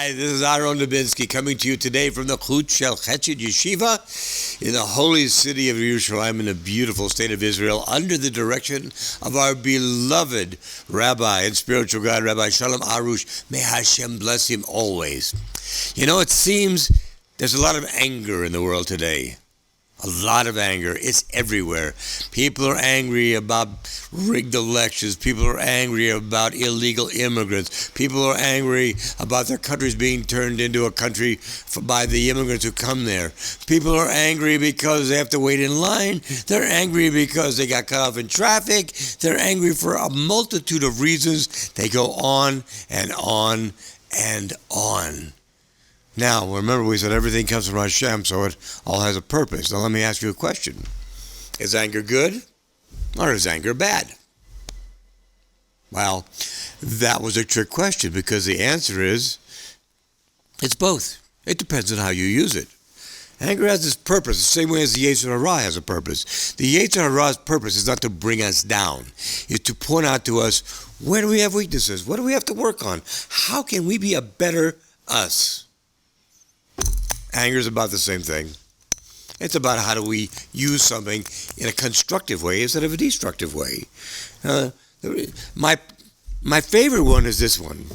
Hi, this is Aaron Dubinsky coming to you today from the Chut Shel Chesed Yeshiva in the holy city of Yerushalayim in the beautiful state of Israel under the direction of our beloved Rabbi and spiritual guide, Rabbi Shalom Arush. May Hashem bless him always. You know, it seems there's a lot of anger in the world today. A lot of anger. It's everywhere. People are angry about rigged elections. People are angry about illegal immigrants. People are angry about their countries being turned into a country by the immigrants who come there. People are angry because they have to wait in line. They're angry because they got cut off in traffic. They're angry for a multitude of reasons. They go on and on and on. Now, remember we said everything comes from Hashem, so it all has a purpose. Now let me ask you a question. Is anger good or is anger bad? Well, that was a trick question because the answer is it's both. It depends on how you use it. Anger has this purpose, the same way as the Yetzer Hara has a purpose. The Yetzer Hara's purpose is not to bring us down. It's to point out to us, where do we have weaknesses? What do we have to work on? How can we be a better us? Anger is about the same thing. It's about how do we use something in a constructive way instead of a destructive way. My favorite one is this one.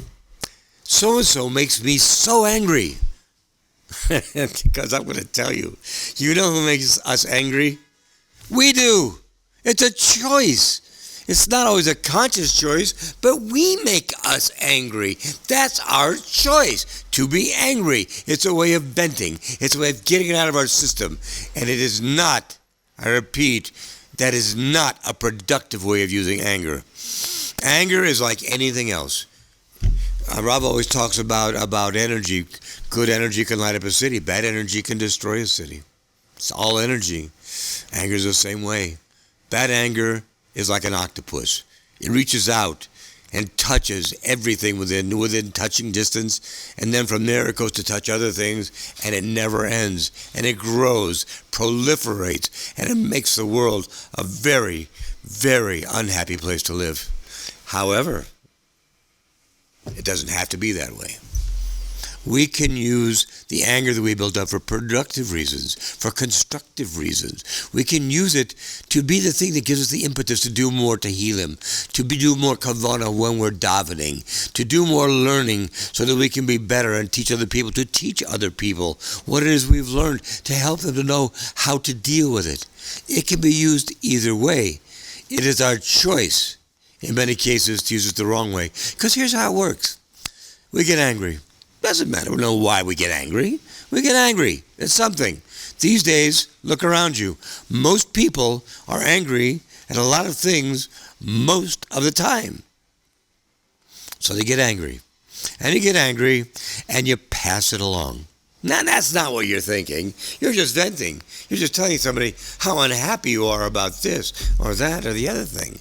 So-and-so makes me so angry. Because I'm going to tell you. You know who makes us angry? We do. It's a choice. It's not always a conscious choice, but we make us angry. That's our choice, to be angry. It's a way of venting. It's a way of getting it out of our system. And it is not, I repeat, that is not a productive way of using anger. Anger is like anything else. Rob always talks about energy. Good energy can light up a city. Bad energy can destroy a city. It's all energy. Anger is the same way. Bad anger is like an octopus. It reaches out and touches everything within touching distance, and then from there it goes to touch other things, and it never ends. And it grows, proliferates, and it makes the world a very, very unhappy place to live. However, it doesn't have to be that way. We can use the anger that we build up for productive reasons, for constructive reasons. We can use it to be the thing that gives us the impetus to do more to heal him, to do more kavana when we're davening, to do more learning so that we can be better and teach other people, to teach other people what it is we've learned, to help them to know how to deal with it. It can be used either way. It is our choice, in many cases, to use it the wrong way. Because here's how it works. We get angry. Doesn't matter. We know why we get angry. We get angry. It's something. These days, look around you. Most people are angry at a lot of things most of the time. So they get angry. And you get angry and you pass it along. Now, that's not what you're thinking. You're just venting. You're just telling somebody how unhappy you are about this or that or the other thing.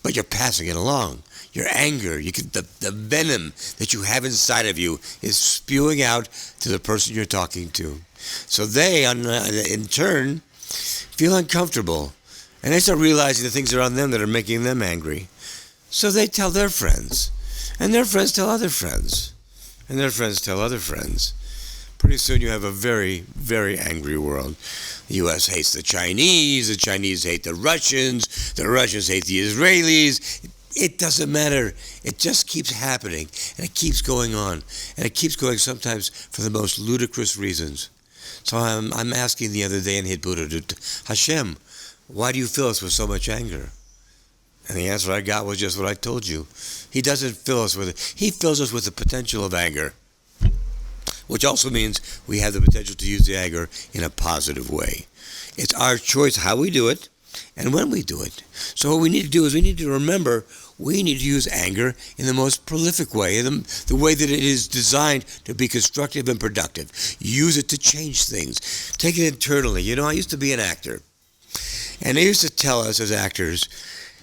But you're passing it along. Your anger, the venom that you have inside of you is spewing out to the person you're talking to. So they, in turn, feel uncomfortable. And they start realizing the things around them that are making them angry. So they tell their friends. And their friends tell other friends. And their friends tell other friends. Pretty soon you have a very, very angry world. The U.S. hates the Chinese hate the Russians hate the Israelis. It doesn't matter. It just keeps happening, and it keeps going on, and it keeps going sometimes for the most ludicrous reasons. So I'm asking the other day in Hidbura, Hashem, why do you fill us with so much anger? And the answer I got was just what I told you. He doesn't fill us with it. He fills us with the potential of anger, which also means we have the potential to use the anger in a positive way. It's our choice how we do it and when we do it. So what we need to do is we need to remember we need to use anger in the most prolific way, in the way that it is designed to be constructive and productive. Use it to change things. Take it internally. You know, I used to be an actor, and they used to tell us as actors,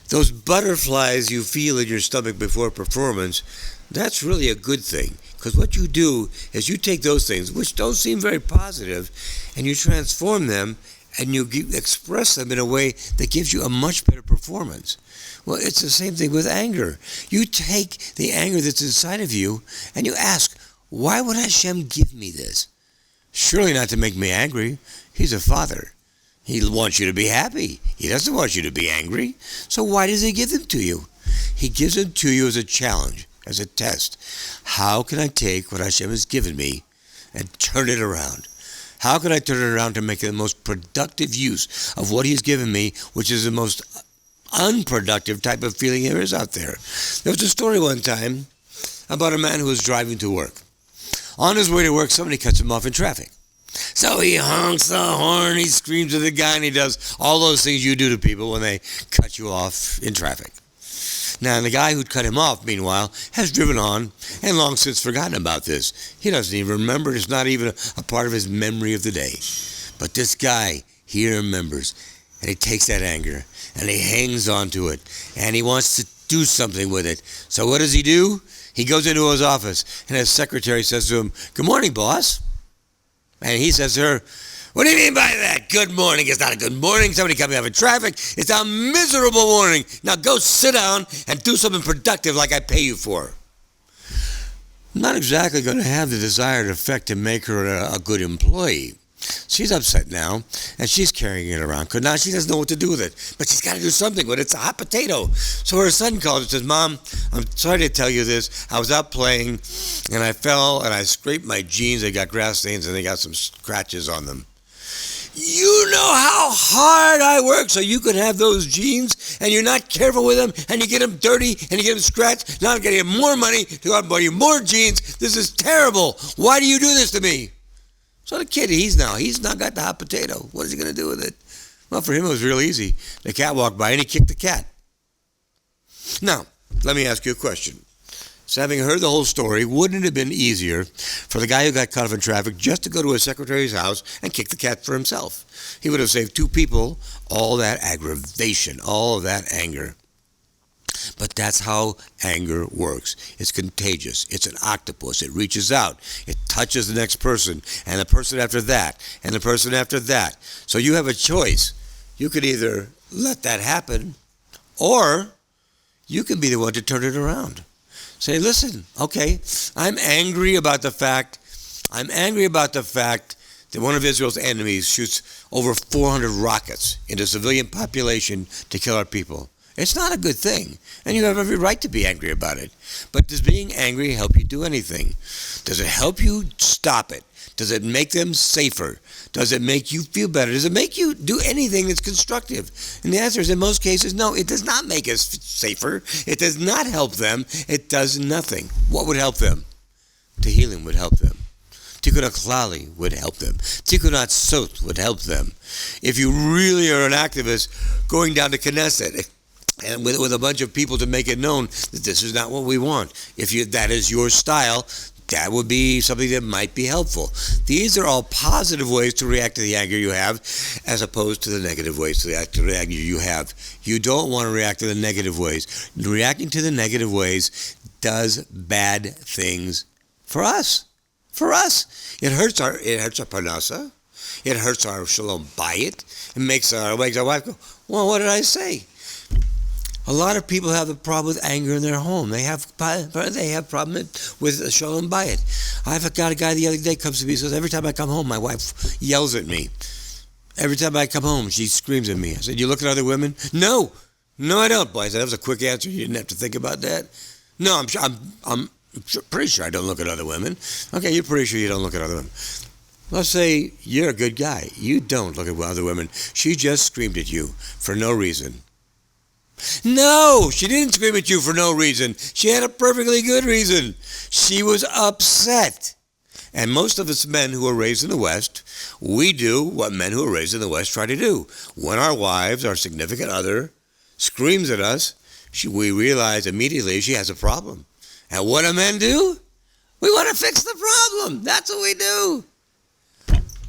those butterflies you feel in your stomach before performance, that's really a good thing. Because what you do is you take those things, which don't seem very positive, and you transform them and you express them in a way that gives you a much better performance. Well, it's the same thing with anger. You take the anger that's inside of you and you ask, Why would Hashem give me this? Surely not to make me angry. He's a father. He wants you to be happy. He doesn't want you to be angry. So why does he give them to you? He gives them to you as a challenge, as a test. How can I take what Hashem has given me and turn it around? How can I turn it around to make the most productive use of what he's given me, which is the most unproductive type of feeling there is out there? There was a story one time about a man who was driving to work. On his way to work, somebody cuts him off in traffic. So he honks the horn, he screams at the guy, and he does all those things you do to people when they cut you off in traffic. Now, the guy who'd cut him off, meanwhile, has driven on and long since forgotten about this. He doesn't even remember. It's not even a part of his memory of the day. But this guy, he remembers, and he takes that anger, and he hangs on to it, and he wants to do something with it. So what does he do? He goes into his office, and his secretary says to him, "Good morning, boss." And he says to her, "What do you mean by that? Good morning. It's not a good morning. Somebody cut me off in traffic. It's a miserable morning. Now go sit down and do something productive like I pay you for." Not exactly going to have the desired effect to make her a good employee. She's upset now, and she's carrying it around because now she doesn't know what to do with it. But she's got to do something with it. It's a hot potato. So her son calls and says, "Mom, I'm sorry to tell you this. I was out playing, and I fell, and I scraped my jeans. They got grass stains, and they got some scratches on them. You know how hard I work so you could have those jeans, and you're not careful with them, and you get them dirty, and you get them scratched. Now I'm getting more money to go out and buy you more jeans. This is terrible. Why do you do this to me?" So the kid, he's not got the hot potato. What is he going to do with it? Well, for him, it was real easy. The cat walked by, and he kicked the cat. Now, let me ask you a question. So having heard the whole story, wouldn't it have been easier for the guy who got cut off in traffic just to go to his secretary's house and kick the cat for himself? He would have saved two people all that aggravation, all of that anger. But that's how anger works. It's contagious. It's an octopus. It reaches out. It touches the next person, and the person after that, and the person after that. So you have a choice. You could either let that happen, or you can be the one to turn it around. Say, "Listen, okay, I'm angry about the fact that one of Israel's enemies shoots over 400 rockets into civilian population to kill our people. It's not a good thing, and you have every right to be angry about it. But does being angry help you do anything? Does it help you stop it? Does it make them safer? Does it make you feel better? Does it make you do anything that's constructive?" And the answer is, in most cases, no, it does not make us safer. It does not help them. It does nothing. What would help them? Tehillim would help them. Tikkun HaKlali would help them. Tikkun HaTzot would help them. If you really are an activist going down to Knesset and with a bunch of people to make it known that this is not what we want, if that is your style, that would be something that might be helpful. These are all positive ways to react to the anger you have, as opposed to the negative ways to react to the anger you have. You don't want to react to the negative ways. Reacting to the negative ways does bad things for us. For us. It hurts our parnasa. It hurts our shalom bayit. It makes our wife go, "Well, what did I say?" A lot of people have a problem with anger in their home. They have problem with shalom bayit. I've got a guy the other day comes to me and says, "Every time I come home, my wife yells at me. Every time I come home, she screams at me." I said, "You look at other women?" No, I don't. Boy, I said, that was a quick answer. You didn't have to think about that. No, I'm pretty sure I don't look at other women. Okay, you're pretty sure you don't look at other women. Let's say you're a good guy. You don't look at other women. She just screamed at you for no reason. No, she didn't scream at you for no reason. She had a perfectly good reason. She was upset. And most of us men who are raised in the West, we do what men who are raised in the West try to do. When our wives, our significant other, screams at us, we realize immediately she has a problem. And what do men do? We want to fix the problem. That's what we do.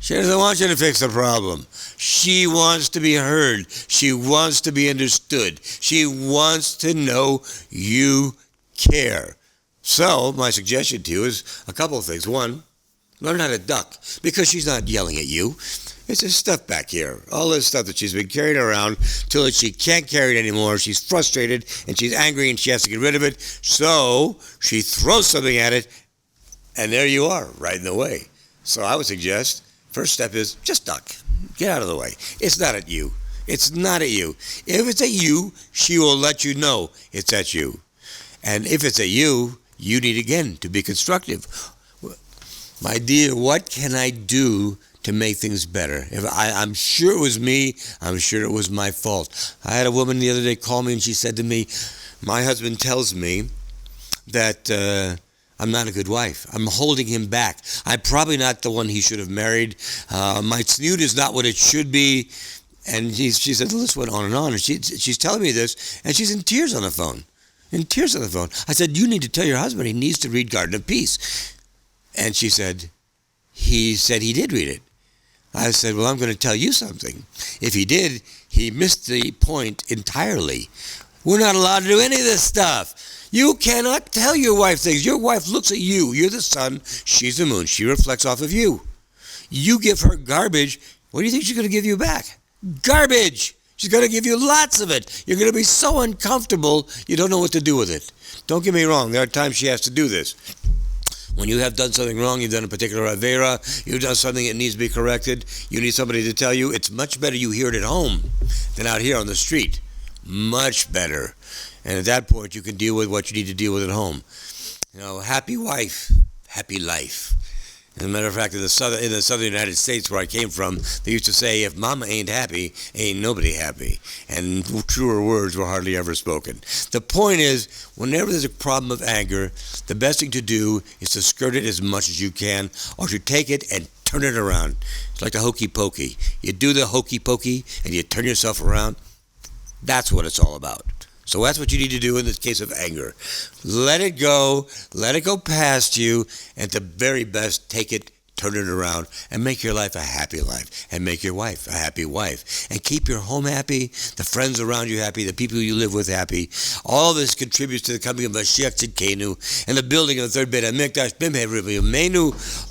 She doesn't want you to fix the problem. She wants to be heard. She wants to be understood. She wants to know you care. So my suggestion to you is a couple of things. One, learn how to duck, because she's not yelling at you. It's this stuff back here. All this stuff that she's been carrying around till she can't carry it anymore. She's frustrated and she's angry and she has to get rid of it. So she throws something at it And there you are, right in the way. So I would suggest, first step is just duck. Get out of the way. It's not at you. It's not at you. If it's at you, she will let you know it's at you. And if it's at you, you need again to be constructive. My dear, what can I do to make things better? I'm sure it was me. I'm sure it was my fault. I had a woman the other day call me and she said to me, my husband tells me that I'm not a good wife. I'm holding him back. I'm probably not the one he should have married. My snoot is not what it should be. And she said, the list went on and on. And she's telling me this, and she's in tears on the phone. In tears on the phone. I said, you need to tell your husband he needs to read Garden of Peace. And she said he did read it. I said, well, I'm going to tell you something. If he did, he missed the point entirely. We're not allowed to do any of this stuff. You cannot tell your wife things. Your wife looks at you. You're the sun. She's the moon. She reflects off of you. You give her garbage. What do you think she's going to give you back? Garbage. She's going to give you lots of it. You're going to be so uncomfortable, you don't know what to do with it. Don't get me wrong. There are times she has to do this. When you have done something wrong, you've done a particular avera, you've done something that needs to be corrected, you need somebody to tell you. It's much better you hear it at home than out here on the street. Much better. And at that point, you can deal with what you need to deal with at home. You know, happy wife, happy life. As a matter of fact, in the southern United States where I came from, they used to say, if mama ain't happy, ain't nobody happy. And truer words were hardly ever spoken. The point is, whenever there's a problem of anger, the best thing to do is to skirt it as much as you can, or to take it and turn it around. It's like the hokey pokey. You do the hokey pokey and you turn yourself around. That's what it's all about. So that's what you need to do in this case of anger. Let it go past you, and at the very best, take it, turn it around, and make your life a happy life, and make your wife a happy wife, and keep your home happy, the friends around you happy, the people you live with happy. All this contributes to the coming of Mashiach Tzidkenu and the building of the third Beit HaMikdash.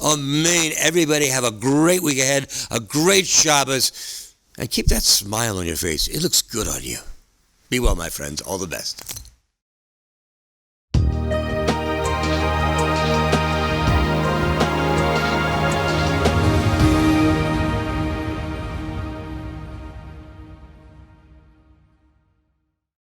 Amen. Everybody have a great week ahead, a great Shabbos, and keep that smile on your face. It looks good on you. Be well, my friends. All the best.